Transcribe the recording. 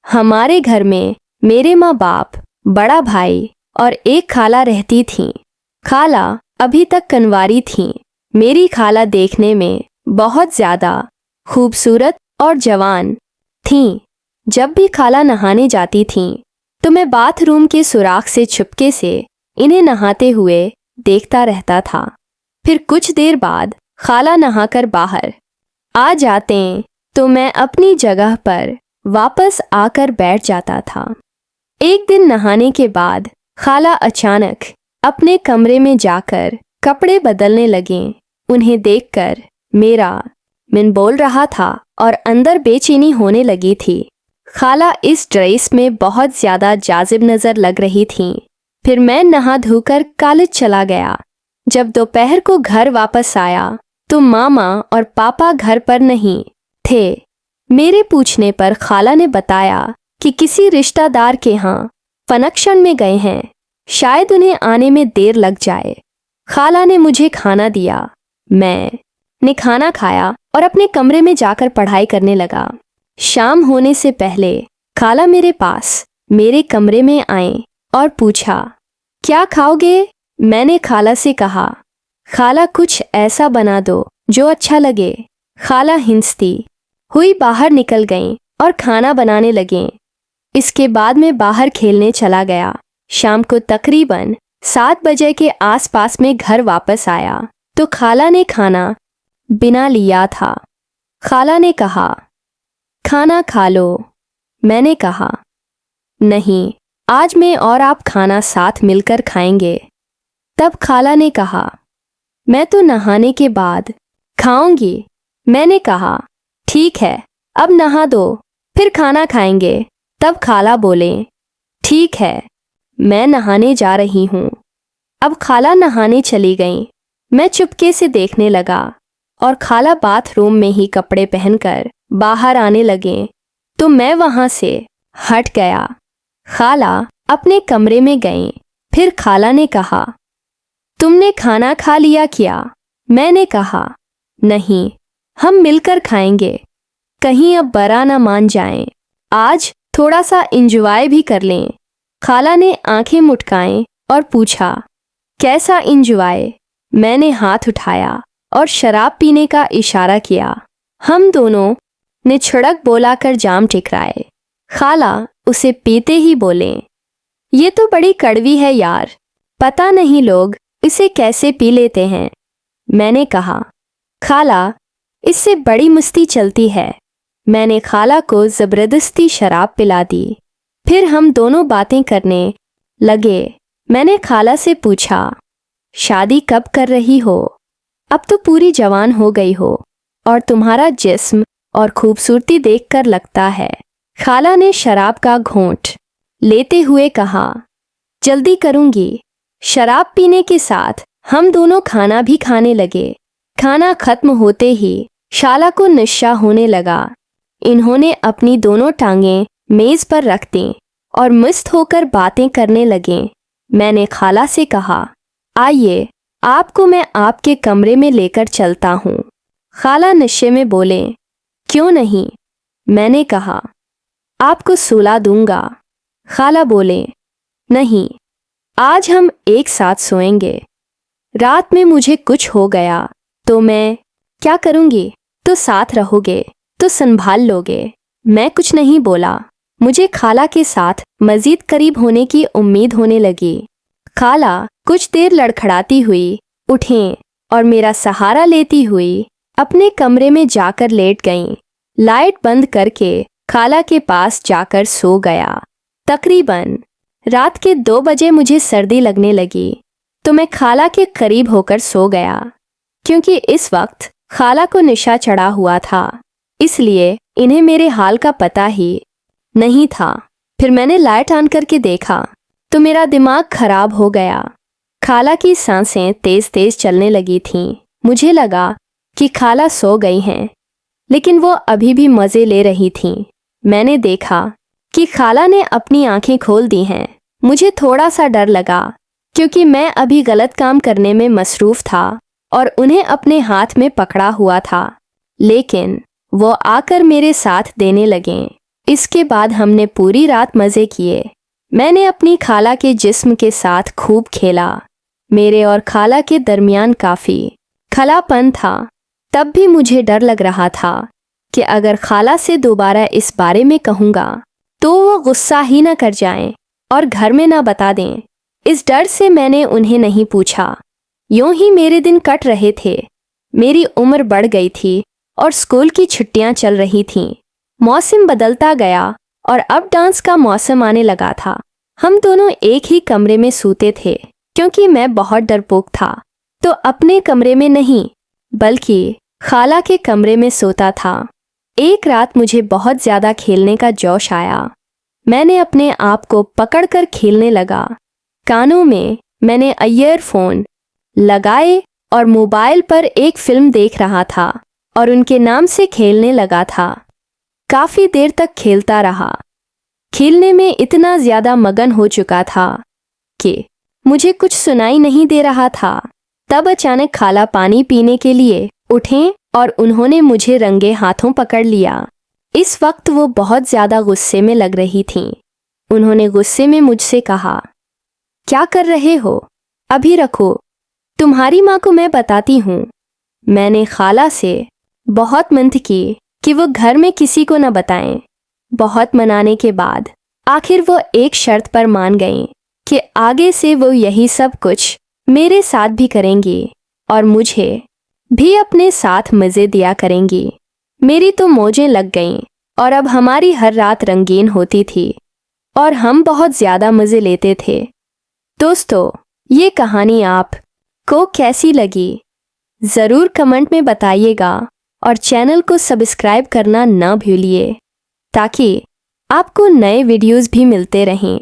हमारे घर में मेरे माँ बाप, बड़ा भाई और एक खाला रहती थीं। खाला अभी तक कन्वारी थीं। मेरी खाला देखने में बहुत ज़्यादा खूबसूरत और जवान थीं। जब भी खाला नहाने जाती थीं तो मैं बाथरूम के सुराख से चुपके से इन्हें नहाते हुए देखता रहता था। फिर कुछ देर बाद खाला नहाकर बाहर आ जाते तो मैं अपनी जगह पर वापस आकर बैठ जाता था। एक दिन नहाने के बाद खाला अचानक अपने कमरे में जाकर कपड़े बदलने लगें। उन्हें देखकर मेरा मन बोल रहा था और अंदर बेचैनी होने लगी थी। खाला इस ड्रेस में बहुत ज़्यादा जाजिब नज़र लग रही थीं। फिर मैं नहा धोकर कॉलेज चला गया। जब दोपहर को घर वापस आया तो मामा और पापा घर पर नहीं थे। मेरे पूछने पर खाला ने बताया कि किसी रिश्तेदार के यहाँ फंक्शन में गए हैं, शायद उन्हें आने में देर लग जाए। खाला ने मुझे खाना दिया। मैंने खाना खाया और अपने कमरे में जाकर पढ़ाई करने लगा। शाम होने से पहले खाला मेरे पास मेरे कमरे में आए और पूछा, क्या खाओगे? मैंने खाला से कहा, खाला कुछ ऐसा बना दो जो अच्छा लगे। खाला हिंसती हुई बाहर निकल गईं और खाना बनाने लगें। इसके बाद मैं बाहर खेलने चला गया। शाम को तकरीबन 7 बजे के आसपास में घर वापस आया तो खाला ने खाना बिना लिया था। खाला ने कहा, खाना खा लो। मैंने कहा, नहीं, आज मैं और आप खाना साथ मिलकर खाएंगे। तब खाला ने कहा, मैं तो नहाने के बाद खाऊंगी। मैंने कहा, ठीक है, अब नहा दो, फिर खाना खाएंगे। तब खाला बोले, ठीक है, मैं नहाने जा रही हूँ। अब खाला नहाने चली गईं। मैं चुपके से देखने लगा और खाला बाथरूम में ही कपड़े पहनकर बाहर आने लगे तो मैं वहाँ से हट गया। खाला अपने कमरे में गईं। फिर खाला ने कहा, तुमने खाना खा लिया क्या? मैंने कहा, नहीं, हम मिलकर खाएंगे, कहीं अब बुरा ना मान जाएं। आज थोड़ा सा इंजॉय भी कर लें। खाला ने आंखें मुटकाएं और पूछा, कैसा इंजॉय? मैंने हाथ उठाया और शराब पीने का इशारा किया। हम दोनों ने छिड़क बोलाकर जाम टिकराए। खाला उसे पीते ही बोले, ये तो बड़ी कड़वी है यार, पता नहीं लोग इसे कैसे पी लेते हैं। मैंने कहा, खाला, इससे बड़ी मस्ती चलती है। मैंने खाला को ज़बरदस्ती शराब पिला दी। फिर हम दोनों बातें करने लगे। मैंने खाला से पूछा, शादी कब कर रही हो? अब तो पूरी जवान हो गई हो और तुम्हारा जिस्म और खूबसूरती देखकर लगता है। खाला ने शराब का घूंट लेते हुए कहा, जल्दी करूंगी। शराब पीने के साथ हम दोनों खाना भी खाने लगे। खाना खत्म होते ही शाला को नशा होने लगा। इन्होंने अपनी दोनों टांगें मेज पर रख दी और मस्त होकर बातें करने लगे। मैंने खाला से कहा, आइए, आपको मैं आपके कमरे में लेकर चलता हूँ। खाला नशे में बोले, क्यों नहीं? मैंने कहा, आपको सुला दूंगा। खाला बोले, नहीं, आज हम एक साथ सोएंगे। रात में मुझे कुछ हो गया तो मैं क्या करूंगी? तो साथ रहोगे तो संभाल लोगे। मैं कुछ नहीं बोला। मुझे खाला के साथ मजीद करीब होने की उम्मीद होने लगी। खाला कुछ देर लड़खड़ाती हुई उठें और मेरा सहारा लेती हुई अपने कमरे में जाकर लेट गईं। लाइट बंद करके खाला के पास जाकर सो गया। तकरीबन रात के 2 बजे मुझे सर्दी लगने लगी तो मैं खाला के करीब होकर सो गया। क्योंकि इस वक्त खाला को नशा चढ़ा हुआ था, इसलिए इन्हें मेरे हाल का पता ही नहीं था। फिर मैंने लाइट ऑन करके देखा तो मेरा दिमाग खराब हो गया। खाला की सांसें तेज तेज चलने लगी थीं। मुझे लगा कि खाला सो गई हैं, लेकिन वो अभी भी मज़े ले रही थीं। मैंने देखा कि खाला ने अपनी आंखें खोल दी हैं। मुझे थोड़ा सा डर लगा क्योंकि मैं अभी गलत काम करने में मसरूफ़ था और उन्हें अपने हाथ में पकड़ा हुआ था, लेकिन वो आकर मेरे साथ देने लगें। इसके बाद हमने पूरी रात मज़े किए। मैंने अपनी खाला के जिस्म के साथ खूब खेला। मेरे और खाला के दरमियान काफ़ी खलापन था। तब भी मुझे डर लग रहा था कि अगर खाला से दोबारा इस बारे में कहूँगा तो वो गुस्सा ही ना कर जाएं और घर में ना बता दें। इस डर से मैंने उन्हें नहीं पूछा। यूं ही मेरे दिन कट रहे थे। मेरी उम्र बढ़ गई थी और स्कूल की छुट्टियां चल रही थीं। मौसम बदलता गया और अब डांस का मौसम आने लगा था। हम दोनों एक ही कमरे में सोते थे क्योंकि मैं बहुत डरपोक था, तो अपने कमरे में नहीं बल्कि खाला के कमरे में सोता था। एक रात मुझे बहुत ज़्यादा खेलने का जोश आया। मैंने अपने आप को पकड़कर खेलने लगा। कानों में मैंने ईयरफोन लगाए और मोबाइल पर एक फिल्म देख रहा था और उनके नाम से खेलने लगा था। काफ़ी देर तक खेलता रहा। खेलने में इतना ज़्यादा मगन हो चुका था कि मुझे कुछ सुनाई नहीं दे रहा था। तब अचानक खाला पानी पीने के लिए उठें और उन्होंने मुझे रंगे हाथों पकड़ लिया। इस वक्त वो बहुत ज़्यादा गुस्से में लग रही थीं। उन्होंने गुस्से में मुझसे कहा, क्या कर रहे हो? अभी रखो, तुम्हारी माँ को मैं बताती हूँ। मैंने खाला से बहुत मिन्नत की कि वो घर में किसी को न बताएं। बहुत मनाने के बाद आखिर वो एक शर्त पर मान गईं कि आगे से वो यही सब कुछ मेरे साथ भी करेंगी और मुझे भी अपने साथ मज़े दिया करेंगी। मेरी तो मौजें लग गईं और अब हमारी हर रात रंगीन होती थी और हम बहुत ज़्यादा मज़े लेते थे। दोस्तों, ये कहानी आप को कैसी लगी ज़रूर कमेंट में बताइएगा और चैनल को सब्सक्राइब करना ना भूलिए ताकि आपको नए वीडियोस भी मिलते रहें।